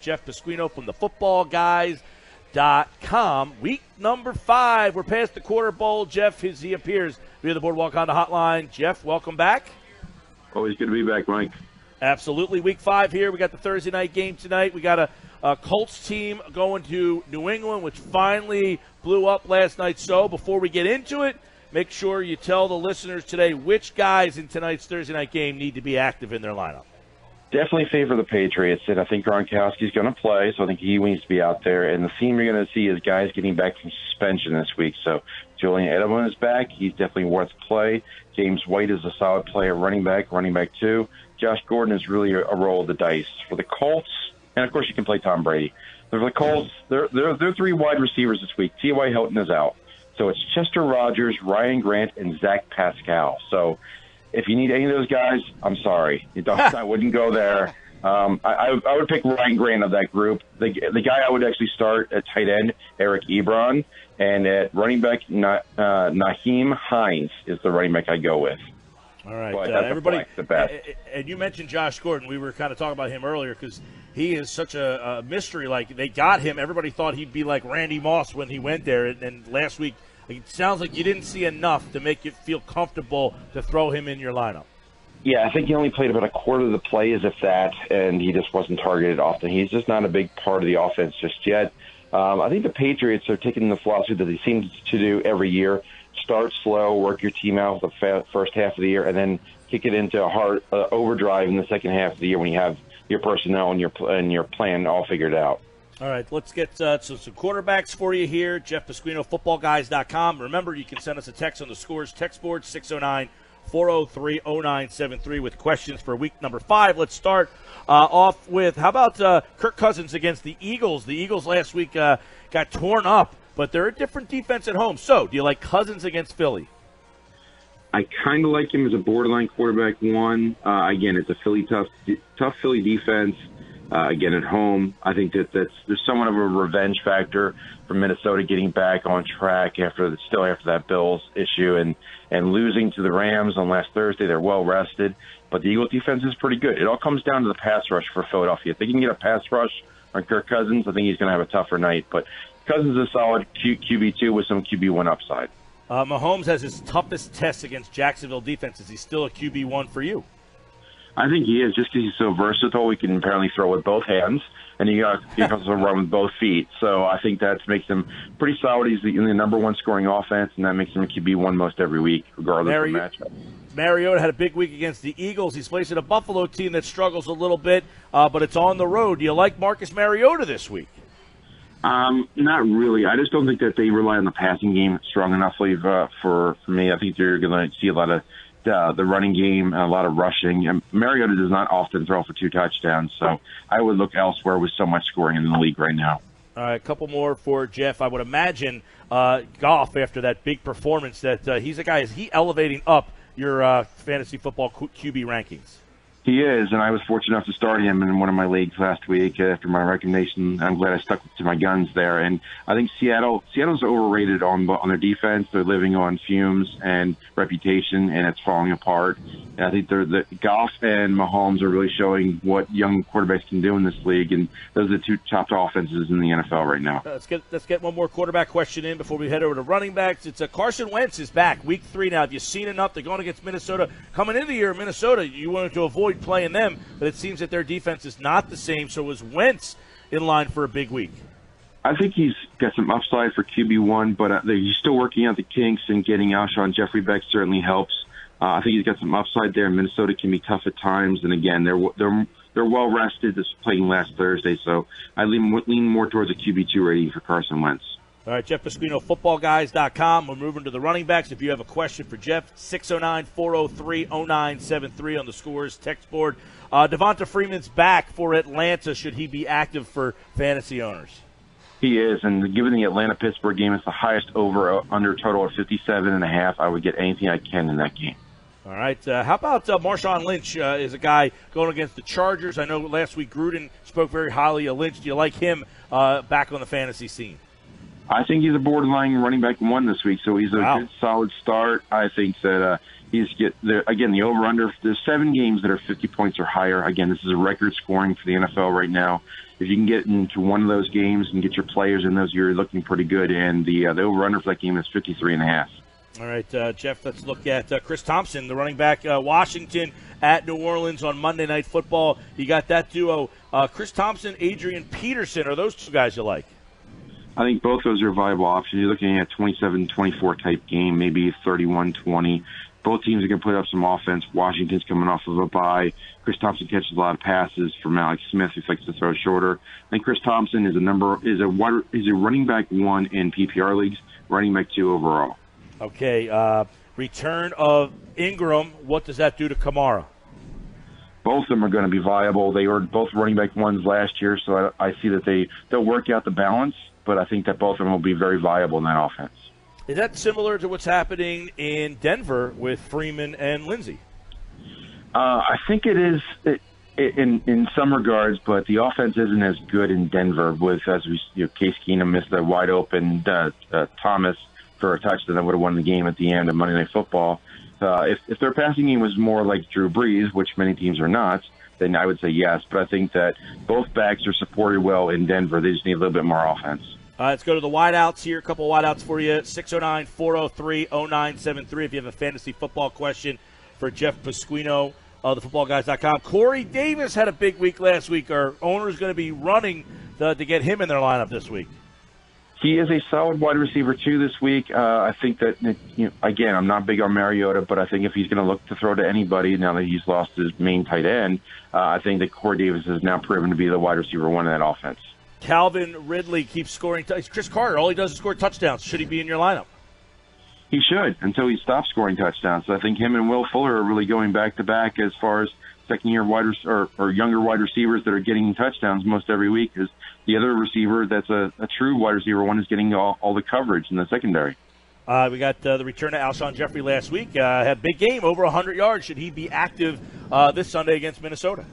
Jeff Pasquino from the footballguys.com. Week number 5. We're past the quarter bowl. Jeff, he appears via the Boardwalk on the hotline. Jeff, welcome back. Always good to be back, Mike. Absolutely. Week 5 here. We got the Thursday night game tonight. We got a Colts team going to New England, which finally blew up last night. So before we get into it, make sure you tell the listeners today which guys in tonight's Thursday night game need to be active in their lineup. Definitely favor the Patriots, and I think Gronkowski's going to play, so I think he needs to be out there. And the theme you're going to see is guys getting back from suspension this week. So Julian Edelman is back. He's definitely worth play. James White is a solid player, running back 2. Josh Gordon is really a roll of the dice. For the Colts, and of course you can play Tom Brady. For the Colts, they're 3 wide receivers this week. T.Y. Hilton is out. So it's Chester Rogers, Ryan Grant, and Zach Pascal. So if you need any of those guys, I'm sorry. I wouldn't go there. I would pick Ryan Grant of that group. The guy I would actually start at tight end, Eric Ebron, and at running back, Naheem Hines is the running back I go with. All right, everybody. The best. And you mentioned Josh Gordon. We were kind of talking about him earlier because he is such a mystery. Like, they got him. Everybody thought he'd be like Randy Moss when he went there. And last week, it sounds like you didn't see enough to make you feel comfortable to throw him in your lineup. Yeah, I think he only played about a quarter of the plays, if that, and he just wasn't targeted often. He's just not a big part of the offense just yet. I think the Patriots are taking the philosophy that they seem to do every year. Start slow, work your team out the first half of the year, and then kick it into a hard overdrive in the second half of the year when you have your personnel and your plan all figured out. All right, let's get some quarterbacks for you here. Jeff Pasquino, footballguys.com. Remember, you can send us a text on the Scores text board, 609-403-0973 with questions for week number 5. Let's start off with, how about Kirk Cousins against the Eagles? The Eagles last week got torn up, but they're a different defense at home. So, do you like Cousins against Philly? I kind of like him as a borderline quarterback 1. Again, it's a tough Philly defense. Again, at home, I think there's somewhat of a revenge factor for Minnesota getting back on track after that Bills issue and losing to the Rams on last Thursday. They're well rested, but the Eagles defense is pretty good. It all comes down to the pass rush for Philadelphia. If they can get a pass rush on Kirk Cousins, I think he's going to have a tougher night. But Cousins is a solid QB2 with some QB1 upside. Mahomes has his toughest test against Jacksonville defense. Is he still a QB1 for you? I think he is, just because he's so versatile. He can apparently throw with both hands, and he can also run with both feet. So I think that makes him pretty solid. He's in the number 1 scoring offense, and that makes him a QB1 most every week, regardless of the matchup. Mariota had a big week against the Eagles. He's facing a Buffalo team that struggles a little bit, but it's on the road. Do you like Marcus Mariota this week? Not really. I just don't think that they rely on the passing game strong enough for me. I think you're going to see a lot of the running game and a lot of rushing. And Mariota does not often throw for 2 touchdowns, so I would look elsewhere with so much scoring in the league right now. All right, a couple more for Jeff. I would imagine Goff, after that big performance, that he's a guy. Is he elevating up your fantasy football QB rankings? He is, and I was fortunate enough to start him in one of my leagues last week after my recommendation. I'm glad I stuck to my guns there. And I think Seattle's overrated on their defense. They're living on fumes and reputation, and it's falling apart. And I think the Goff and Mahomes are really showing what young quarterbacks can do in this league, and those are the 2 top offenses in the NFL right now. Let's get one more quarterback question in before we head over to running backs. It's Carson Wentz is back, week 3 now. Have you seen enough? They're going against Minnesota. Coming into the year, Minnesota, you wanted to avoid playing them, but it seems that their defense is not the same. So is Wentz in line for a big week? I think he's got some upside for QB1, but he's still working out the kinks, and getting Alshon Jeffrey back certainly helps. I think he's got some upside there. Minnesota can be tough at times, and again, they're well rested. This playing last Thursday, so I lean more towards a QB2 rating for Carson Wentz. All right, Jeff Pasquino, footballguys.com. We're moving to the running backs. If you have a question for Jeff, 609-403-0973 on the Scores text board. Devonta Freeman's back for Atlanta. Should he be active for fantasy owners? He is, and given the Atlanta-Pittsburgh game, it's the highest over-under total of 57.5. I would get anything I can in that game. All right. How about Marshawn Lynch is a guy going against the Chargers? I know last week Gruden spoke very highly of Lynch. Do you like him back on the fantasy scene? I think he's a borderline running back 1 this week, so he's a good, solid start. I think that the over-under, there's 7 games that are 50 points or higher. Again, this is a record scoring for the NFL right now. If you can get into one of those games and get your players in those, you're looking pretty good. And the over-under for that game is 53.5. All right, Jeff, let's look at Chris Thompson, the running back, Washington at New Orleans on Monday Night Football. You got that duo, Chris Thompson, Adrian Peterson. Are those 2 guys you like? I think both those are viable options. You're looking at a 27-24 type game, maybe 31-20. Both teams are going to put up some offense. Washington's coming off of a bye. Chris Thompson catches a lot of passes from Alex Smith, who likes to throw shorter. I think Chris Thompson is a running back 1 in PPR leagues, running back 2 overall. Okay, return of Ingram. What does that do to Kamara? Both of them are going to be viable. They were both running back 1s last year, so I see that they'll work out the balance, but I think that both of them will be very viable in that offense. Is that similar to what's happening in Denver with Freeman and Lindsey? I think it is in some regards, but the offense isn't as good in Denver. Case Keenum missed a wide open Thomas for a touchdown that would have won the game at the end of Monday Night Football. If their passing game was more like Drew Brees, which many teams are not, then I would say yes. But I think that both backs are supported well in Denver. They just need a little bit more offense. Let's go to the wideouts here. A couple of wideouts for you. 609-403-0973 if you have a fantasy football question for Jeff Pasquino of thefootballguys.com. Corey Davis had a big week last week. Our owner's going to be running to get him in their lineup this week. He is a solid wide receiver, too, this week. I think that, again, I'm not big on Mariota, but I think if he's going to look to throw to anybody now that he's lost his main tight end, I think that Corey Davis has now proven to be the wide receiver 1 in that offense. Calvin Ridley keeps scoring. Chris Carter, all he does is score touchdowns. Should he be in your lineup? He should, until he stops scoring touchdowns. So I think him and Will Fuller are really going back-to-back as far as second-year or younger wide receivers that are getting touchdowns most every week, because the other receiver that's a true wide receiver 1 is getting all the coverage in the secondary. We got the return of Alshon Jeffrey last week. Had a big game, over 100 yards. Should he be active this Sunday against Minnesota?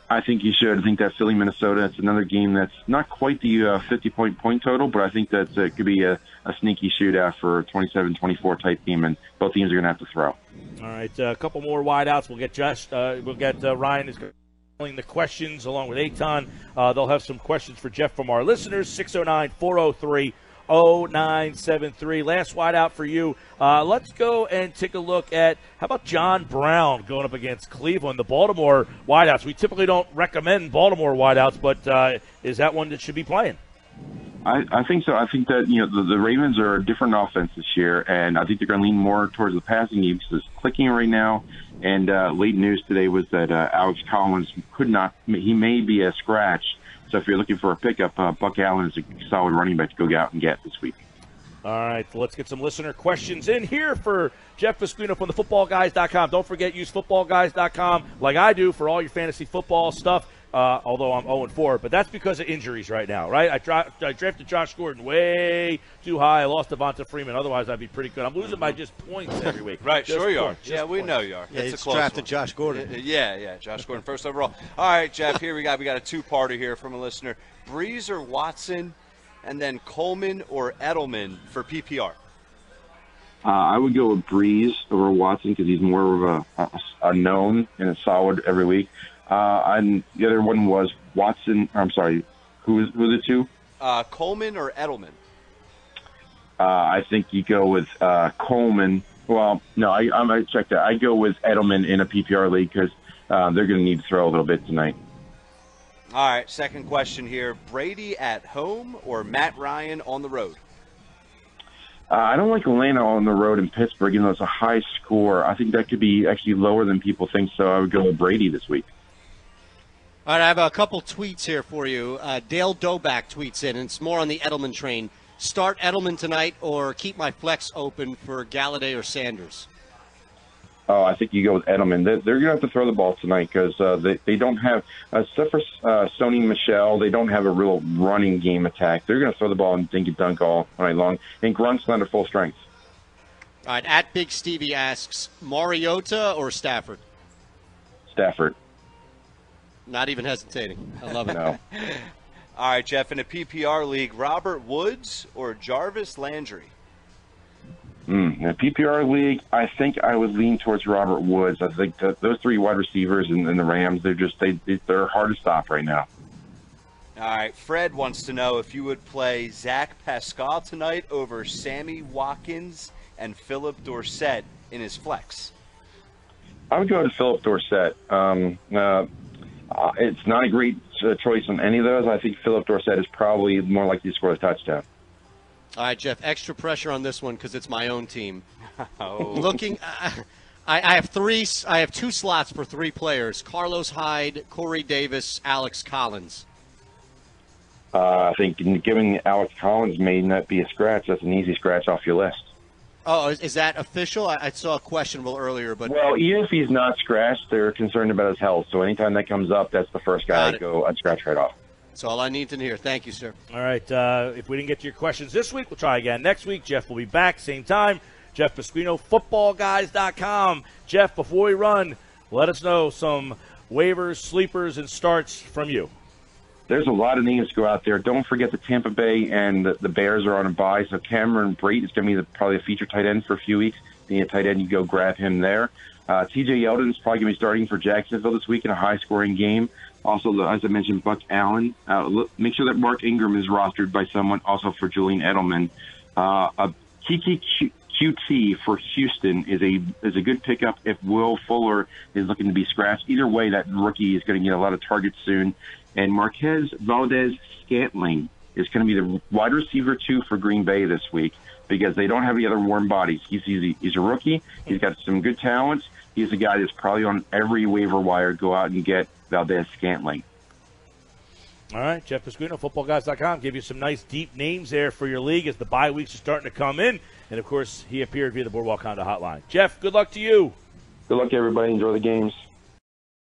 I think he should. I think that Philly-Minnesota, it's another game that's not quite the 50-point total, but I think that could be a sneaky shootout for a 27-24 type game, and both teams are going to have to throw. All right, a couple more wideouts. We'll get Ryan is calling the questions along with Eitan. They'll have some questions for Jeff from our listeners. 609-403-0973. Last wideout for you. Let's go and take a look at, how about John Brown going up against Cleveland, the Baltimore wideouts. We typically don't recommend Baltimore wideouts, but is that one that should be playing? I think so. I think that the Ravens are a different offense this year, and I think they're going to lean more towards the passing game because it's clicking right now. And late news today was that Alex Collins he may be a scratch. So if you're looking for a pickup, Buck Allen is a solid running back to go out and get this week. All right, let's get some listener questions in here for Jeff Pasquino from thefootballguys.com. Don't forget, use footballguys.com like I do for all your fantasy football stuff. Although I'm 0-4, but that's because of injuries right now, right? I drafted Josh Gordon way too high. I lost Devonta Freeman. Otherwise, I'd be pretty good. I'm losing by just points every week. Right, just sure you are. Yeah, we know you are. Yeah, it's a drafted one. Josh Gordon. Yeah, Josh Gordon, first overall. All right, Jeff, here we got a two-parter here from a listener. Breeze or Watson, and then Coleman or Edelman for PPR? I would go with Breeze over Watson because he's more of a known and a solid every week. And the other one was Watson. I'm sorry, who are the two? Coleman or Edelman? I think you go with Coleman. Well, no, I'm going to check that. I go with Edelman in a PPR league because they're going to need to throw a little bit tonight. All right, second question here. Brady at home or Matt Ryan on the road? I don't like Atlanta on the road in Pittsburgh, even though it's a high score. I think that could be actually lower than people think, so I would go with Brady this week. All right, I have a couple tweets here for you. Dale Doback tweets in, and it's more on the Edelman train. Start Edelman tonight or keep my flex open for Galladay or Sanders? Oh, I think you go with Edelman. They're going to have to throw the ball tonight because they don't have, except for Sony Michel, they don't have a real running game attack. They're going to throw the ball and dink and dunk all night long. And Grunt's not at full strength. All right, at Big Stevie asks, Mariota or Stafford? Stafford. Not even hesitating. I love it. No. All right, Jeff, in a PPR league, Robert Woods or Jarvis Landry? In a PPR league, I think I would lean towards Robert Woods. I think that those three wide receivers in the Rams, they're hard to stop right now. All right, Fred wants to know if you would play Zach Pascal tonight over Sammy Watkins and Philip Dorsett in his flex. I would go to Philip Dorsett. It's not a great choice on any of those. I think Philip Dorsett is probably more likely to score a touchdown. All right, Jeff, extra pressure on this one because it's my own team. Oh. Looking, I have two slots for three players: Carlos Hyde, Corey Davis, Alex Collins. I think giving Alex Collins may not be a scratch. That's an easy scratch off your list. Oh, is that official? I saw a questionable earlier, but well, even if he's not scratched, they're concerned about his health. So anytime that comes up, that's the first guy I'd scratch right off. That's all I need to hear. Thank you, sir. All right. If we didn't get to your questions this week, we'll try again next week. Jeff will be back, same time. Jeff Pasquino, footballguys.com. Jeff, before we run, let us know some waivers, sleepers, and starts from you. There's a lot of names to go out there. Don't forget the Tampa Bay and the Bears are on a bye, so Cameron Brate is going to be probably a feature tight end for a few weeks. Being a tight end, you go grab him there. T.J. Yeldon is probably going to be starting for Jacksonville this week in a high-scoring game. Also, as I mentioned, Buck Allen. Make sure that Mark Ingram is rostered by someone, also for Julian Edelman. Kiki QT for Houston is a good pickup if Will Fuller is looking to be scratched. Either way, that rookie is going to get a lot of targets soon. And Marquez Valdez-Scantling is going to be the wide receiver 2 for Green Bay this week because they don't have any other warm bodies. He's a rookie. He's got some good talents. He's a guy that's probably on every waiver wire. Go out and get Valdez-Scantling. All right, Jeff Pasquino, footballguys.com. Give you some nice deep names there for your league as the bye weeks are starting to come in. And, of course, he appeared via the Boardwalk Honda hotline. Jeff, good luck to you. Good luck, everybody. Enjoy the games.